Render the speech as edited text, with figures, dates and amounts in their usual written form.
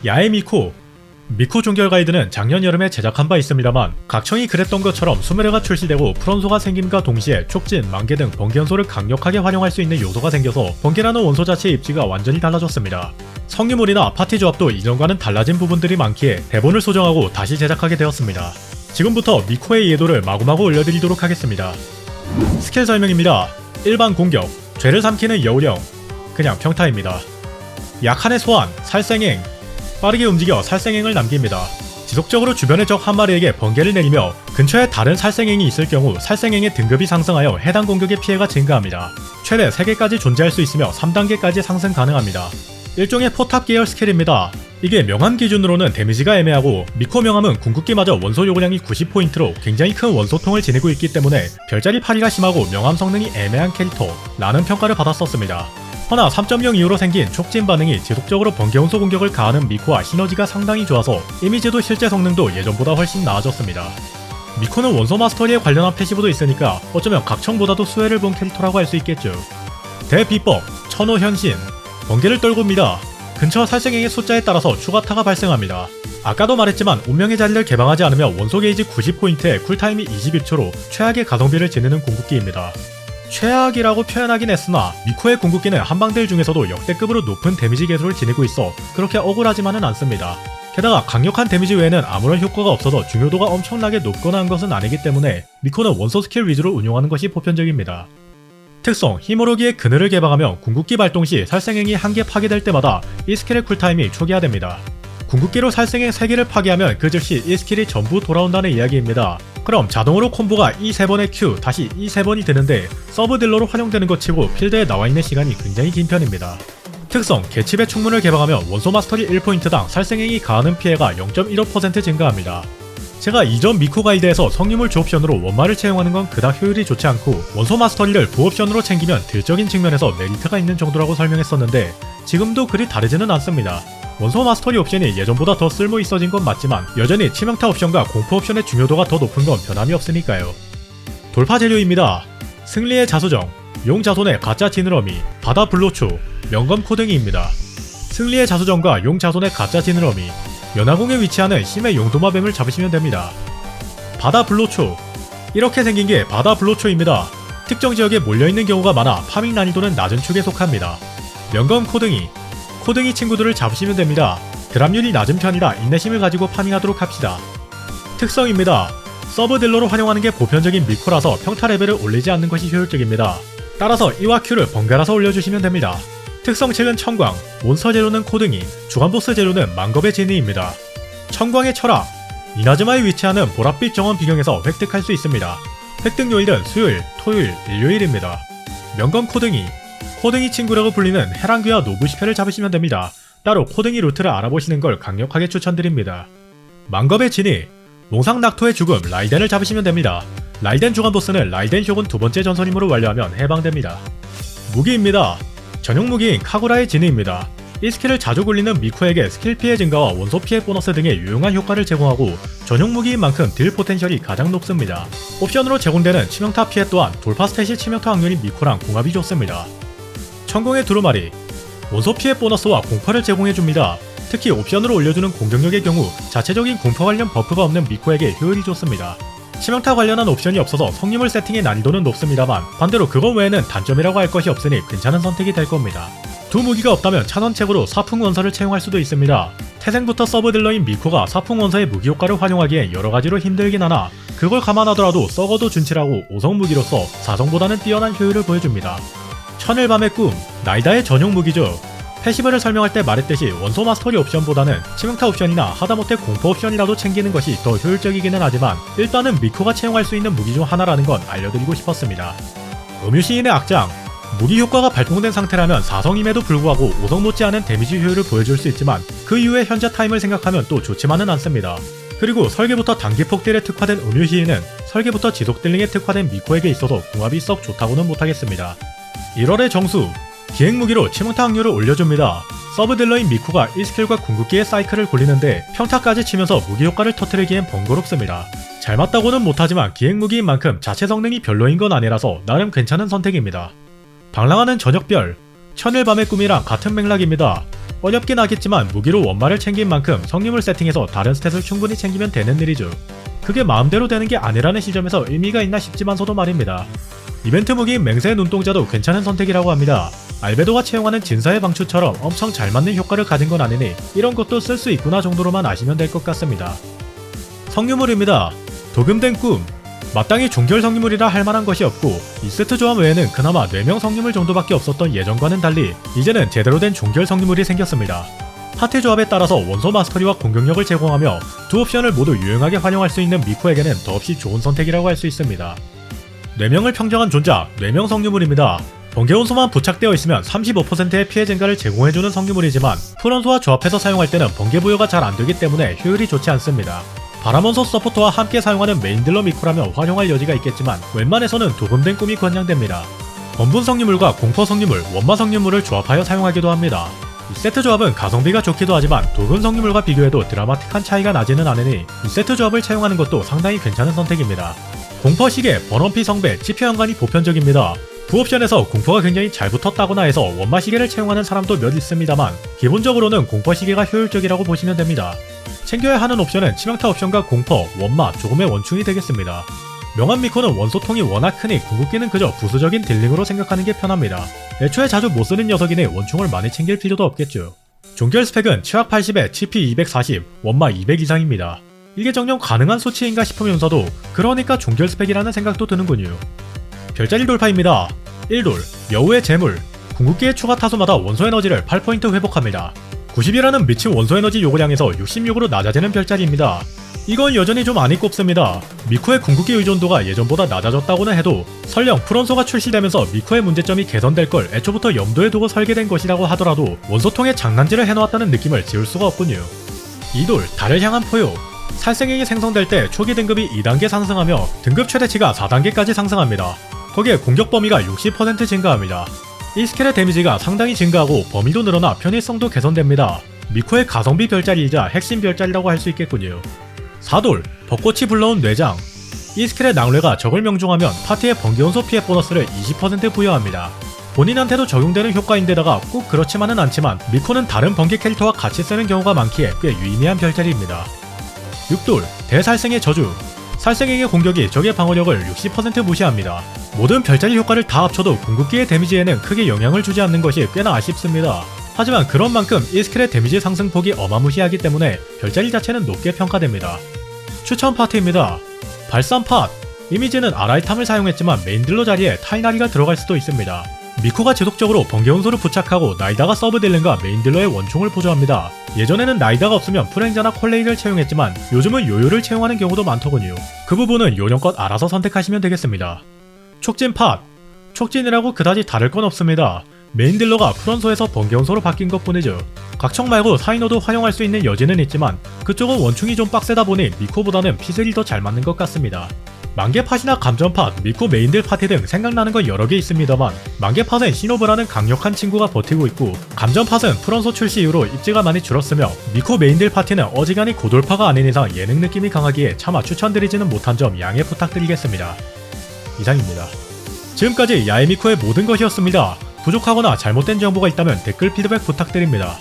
야의 미코 종결 가이드는 작년 여름에 제작한 바 있습니다만 각청이 그랬던 것처럼 수메르가 출시되고 프론소가 생김과 동시에 촉진, 만개 등 번개 연소를 강력하게 활용할 수 있는 요소가 생겨서 번개라는 원소 자체의 입지가 완전히 달라졌습니다. 성유물이나 파티 조합도 이전과는 달라진 부분들이 많기에 대본을 소정하고 다시 제작하게 되었습니다. 지금부터 미코의 예도를 마구마구 올려드리도록 하겠습니다. 스킬 설명입니다. 일반 공격, 죄를 삼키는 여우령, 그냥 평타입니다. 약한의 소환, 살생행, 빠르게 움직여 살생행을 남깁니다. 지속적으로 주변의 적 한 마리에게 번개를 내리며 근처에 다른 살생행이 있을 경우 살생행의 등급이 상승하여 해당 공격의 피해가 증가합니다. 최대 3개까지 존재할 수 있으며 3단계까지 상승 가능합니다. 일종의 포탑 계열 스킬입니다. 이게 명함 기준으로는 데미지가 애매하고 미코 명함은 궁극기마저 원소 요구량이 90포인트로 굉장히 큰 원소통을 지니고 있기 때문에 별자리 파리가 심하고 명함 성능이 애매한 캐릭터라는 평가를 받았었습니다. 허나 3.0 이후로 생긴 촉진 반응이 지속적으로 번개 원소 공격을 가하는 미코와 시너지가 상당히 좋아서 이미지도 실제 성능도 예전보다 훨씬 나아졌습니다. 미코는 원소 마스터리에 관련한 패시브도 있으니까 어쩌면 각청보다도 수혜를 본 캐릭터라고 할 수 있겠죠. 대비법, 천호 현신, 번개를 떨굽니다. 근처 살생행의 숫자에 따라서 추가타가 발생합니다. 아까도 말했지만 운명의 자리를 개방하지 않으면 원소 게이지 90포인트에 쿨타임이 21초로 최악의 가성비를 지니는 궁극기입니다. 최악이라고 표현하긴 했으나 미코의 궁극기는 한방들 중에서도 역대급으로 높은 데미지 개수를 지니고 있어 그렇게 억울하지만은 않습니다. 게다가 강력한 데미지 외에는 아무런 효과가 없어서 중요도가 엄청나게 높거나 한 것은 아니기 때문에 미코는 원소 스킬 위주로 운용하는 것이 보편적입니다. 특성, 힘으로기의 그늘을 개방하면 궁극기 발동 시 살생행이 한 개 파괴될 때마다 이 스킬의 쿨타임이 초기화됩니다. 궁극기로 살생행 3개를 파괴하면 그 즉시 이 스킬이 전부 돌아온다는 이야기입니다. 그럼 자동으로 콤보가 이 3번의 Q 다시 이 3번이 되는데 서브 딜러로 활용되는 것 치고 필드에 나와있는 시간이 굉장히 긴 편입니다. 특성, 개칩의 충문을 개방하면 원소 마스터리 1포인트당 살생행이 가하는 피해가 0.15% 증가합니다. 제가 이전 미코 가이드에서 성유물 주옵션으로 원마를 채용하는 건 그닥 효율이 좋지 않고 원소 마스터리를 부옵션으로 챙기면 딜적인 측면에서 메리트가 있는 정도라고 설명했었는데 지금도 그리 다르지는 않습니다. 원소 마스터리 옵션이 예전보다 더 쓸모 있어진 건 맞지만 여전히 치명타 옵션과 공포 옵션의 중요도가 더 높은 건 변함이 없으니까요. 돌파 재료입니다. 승리의 자수정, 용자손의 가짜 지느러미, 바다 불로초, 명검 코등이입니다. 승리의 자수정과 용자손의 가짜 지느러미, 연화공에 위치하는 심해 용도마뱀을 잡으시면 됩니다. 바다 불로초, 이렇게 생긴 게 바다 불로초입니다. 특정 지역에 몰려있는 경우가 많아 파밍 난이도는 낮은 축에 속합니다. 명검 코등이 친구들을 잡으시면 됩니다. 드랍률이 낮은 편이라 인내심을 가지고 파밍하도록 합시다. 특성입니다. 서브 딜러로 활용하는 게 보편적인 미코라서 평타 레벨을 올리지 않는 것이 효율적입니다. 따라서 E와 Q를 번갈아서 올려주시면 됩니다. 특성 책은 청광, 몬스터 재료는 코등이, 주간보스 재료는 만겁의 진이입니다. 청광의 철학, 이나즈마에 위치하는 보랏빛 정원 비경에서 획득할 수 있습니다. 획득 요일은 수요일, 토요일, 일요일입니다. 명검 코등이 친구라고 불리는 해랑귀와 노부시페를 잡으시면 됩니다. 따로 코등이 루트를 알아보시는 걸 강력하게 추천드립니다. 만겁의 진이, 몽상낙토의 죽음 라이덴을 잡으시면 됩니다. 라이덴 주간보스는 라이덴 쇼군 두 번째 전설임으로 완료하면 해방됩니다. 무기입니다. 전용 무기인 카구라의 진이입니다. 이 스킬을 자주 굴리는 미코에게 스킬 피해 증가와 원소 피해 보너스 등의 유용한 효과를 제공하고 전용 무기인 만큼 딜 포텐셜이 가장 높습니다. 옵션으로 제공되는 치명타 피해 또한 돌파 스탯이 치명타 확률인 미코랑 궁합이 좋습니다. 천공의 두루마리, 원소 피해 보너스와 공파를 제공해줍니다. 특히 옵션으로 올려주는 공격력의 경우 자체적인 공파 관련 버프가 없는 미코에게 효율이 좋습니다. 치명타 관련한 옵션이 없어서 성유물 세팅의 난이도는 높습니다만 반대로 그것 외에는 단점이라고 할 것이 없으니 괜찮은 선택이 될 겁니다. 두 무기가 없다면 찬원책으로 사풍 원서를 채용할 수도 있습니다. 태생부터 서브 딜러인 미코가 사풍 원서의 무기 효과를 활용하기엔 여러가지로 힘들긴 하나 그걸 감안하더라도 썩어도 준칠하고 5성 무기로서 4성보다는 뛰어난 효율을 보여줍니다. 천일밤의 꿈, 나이다의 전용 무기죠. 패시브를 설명할 때 말했듯이 원소 마스터리 옵션보다는 치명타 옵션이나 하다못해 공포 옵션이라도 챙기는 것이 더 효율적이기는 하지만 일단은 미코가 채용할 수 있는 무기 중 하나라는 건 알려드리고 싶었습니다. 음유시인의 악장, 무기 효과가 발동된 상태라면 4성임에도 불구하고 5성 못지않은 데미지 효율을 보여줄 수 있지만 그 이후의 현재 타임을 생각하면 또 좋지만은 않습니다. 그리고 설계부터 단기 폭딜에 특화된 음유시인은 설계부터 지속 딜링에 특화된 미코에게 있어서 궁합이 썩 좋다고는 못하겠습니다. 1월의 정수, 기획무기로 치명타 확률을 올려줍니다. 서브 딜러인 미코가 1스킬과 궁극기의 사이클을 굴리는데 평타까지 치면서 무기 효과를 터뜨리기엔 번거롭습니다. 잘 맞다고는 못하지만 기획무기인 만큼 자체 성능이 별로인 건 아니라서 나름 괜찮은 선택입니다. 방랑하는 저녁별, 천일밤의 꿈이랑 같은 맥락입니다. 어렵긴 하겠지만 무기로 원마를 챙긴 만큼 성님을 세팅해서 다른 스탯을 충분히 챙기면 되는 일이죠. 그게 마음대로 되는 게 아니라는 시점에서 의미가 있나 싶지만서도 말입니다. 이벤트 무기인 맹세의 눈동자도 괜찮은 선택이라고 합니다. 알베도가 채용하는 진사의 방추처럼 엄청 잘 맞는 효과를 가진 건 아니니 이런 것도 쓸 수 있구나 정도로만 아시면 될 것 같습니다. 성유물입니다. 도금된 꿈. 마땅히 종결 성유물이라 할 만한 것이 없고 2세트 조합 외에는 그나마 4명 성유물 정도밖에 없었던 예전과는 달리 이제는 제대로 된 종결 성유물이 생겼습니다. 파티 조합에 따라서 원소 마스터리와 공격력을 제공하며 두 옵션을 모두 유용하게 활용할 수 있는 미코에게는 더없이 좋은 선택이라고 할 수 있습니다. 4명을 평정한 존작, 4명 성유물입니다. 번개원소만 부착되어 있으면 35%의 피해 증가를 제공해주는 성유물이지만 풀원소와 조합해서 사용할 때는 번개 부여가 잘 안되기 때문에 효율이 좋지 않습니다. 바람원소 서포터와 함께 사용하는 메인딜러 미코라면 활용할 여지가 있겠지만 웬만해서는 도금된 꿈이 권장됩니다. 번분 성유물과 공포 성유물, 원마 성유물을 조합하여 사용하기도 합니다. 이 세트 조합은 가성비가 좋기도 하지만 도금 성유물과 비교해도 드라마틱한 차이가 나지는 않으니 이 세트 조합을 채용하는 것도 상당히 괜찮은 선택입니다. 공포 시계, 번원피 성배, 치표 연관이 보편적입니다. 부옵션에서 공포가 굉장히 잘 붙었다거나 해서 원마 시계를 채용하는 사람도 몇 있습니다만 기본적으로는 공포 시계가 효율적이라고 보시면 됩니다. 챙겨야 하는 옵션은 치명타 옵션과 공포, 원마, 조금의 원충이 되겠습니다. 명한 미코는 원소통이 워낙 크니 궁극기는 그저 부수적인 딜링으로 생각하는 게 편합니다. 애초에 자주 못쓰는 녀석이니 원충을 많이 챙길 필요도 없겠죠. 종결 스펙은 치확 80에 치피 240, 원마 200 이상입니다. 이게 정녕 가능한 수치인가 싶으면서도 그러니까 종결 스펙이라는 생각도 드는군요. 별자리 돌파입니다. 1돌, 여우의 재물, 궁극기의 추가 타수마다 원소 에너지를 8포인트 회복합니다. 90이라는 미친 원소 에너지 요구량에서 66으로 낮아지는 별자리입니다. 이건 여전히 좀 안이 꼽습니다. 미코의 궁극기 의존도가 예전보다 낮아졌다고는 해도 설령 풀원소가 출시되면서 미코의 문제점이 개선될 걸 애초부터 염두에 두고 설계된 것이라고 하더라도 원소통에 장난질을 해놓았다는 느낌을 지울 수가 없군요. 2돌, 달을 향한 포효. 살생액이 생성될 때 초기 등급이 2단계 상승하며 등급 최대치가 4단계까지 상승합니다. 거기에 공격 범위가 60% 증가합니다. 이 스킬의 데미지가 상당히 증가하고 범위도 늘어나 편의성도 개선됩니다. 미코의 가성비 별자리이자 핵심 별자리라고 할 수 있겠군요. 4돌, 벚꽃이 불러온 뇌장. 이 스킬의 낭뢰가 적을 명중하면 파티의 번개원소 피해 보너스를 20% 부여합니다. 본인한테도 적용되는 효과인데다가 꼭 그렇지만은 않지만 미코는 다른 번개 캐릭터와 같이 쓰는 경우가 많기에 꽤 유의미한 별자리입니다. 6돌, 대살생의 저주. 살생액의 공격이 적의 방어력을 60% 무시합니다. 모든 별자리 효과를 다 합쳐도 궁극기의 데미지에는 크게 영향을 주지 않는 것이 꽤나 아쉽습니다. 하지만 그런 만큼 이 스킬의 데미지 상승폭이 어마무시하기 때문에 별자리 자체는 높게 평가됩니다. 추천 파트입니다. 발산 팟. 이미지는 아라이탐을 사용했지만 메인딜러 자리에 타이나리가 들어갈 수도 있습니다. 미코가 지속적으로 번개원소를 부착하고 나이다가 서브 딜링과 메인딜러의 원총을 보조합니다. 예전에는 나이다가 없으면 프랭자나 콜레이를 채용했지만 요즘은 요요를 채용하는 경우도 많더군요. 그 부분은 요령껏 알아서 선택하시면 되겠습니다. 촉진 팟. 촉진이라고 그다지 다를 건 없습니다. 메인딜러가 풀원소에서 번개원소로 바뀐 것 뿐이죠. 각청 말고 사이노도 활용할 수 있는 여지는 있지만 그쪽은 원충이 좀 빡세다 보니 미코보다는 피슬이 더 잘 맞는 것 같습니다. 만개팟이나 감전팟, 미코 메인딜 파티 등 생각나는 건 여러 개 있습니다만 만개팟은 시노브라는 강력한 친구가 버티고 있고 감전팟은 풀원소 출시 이후로 입지가 많이 줄었으며 미코 메인딜 파티는 어지간히 고돌파가 아닌 이상 예능 느낌이 강하기에 차마 추천드리지는 못한 점 양해 부탁드리겠습니다. 이상입니다. 지금까지 야에미코의 모든 것이었습니다. 부족하거나 잘못된 정보가 있다면 댓글 피드백 부탁드립니다.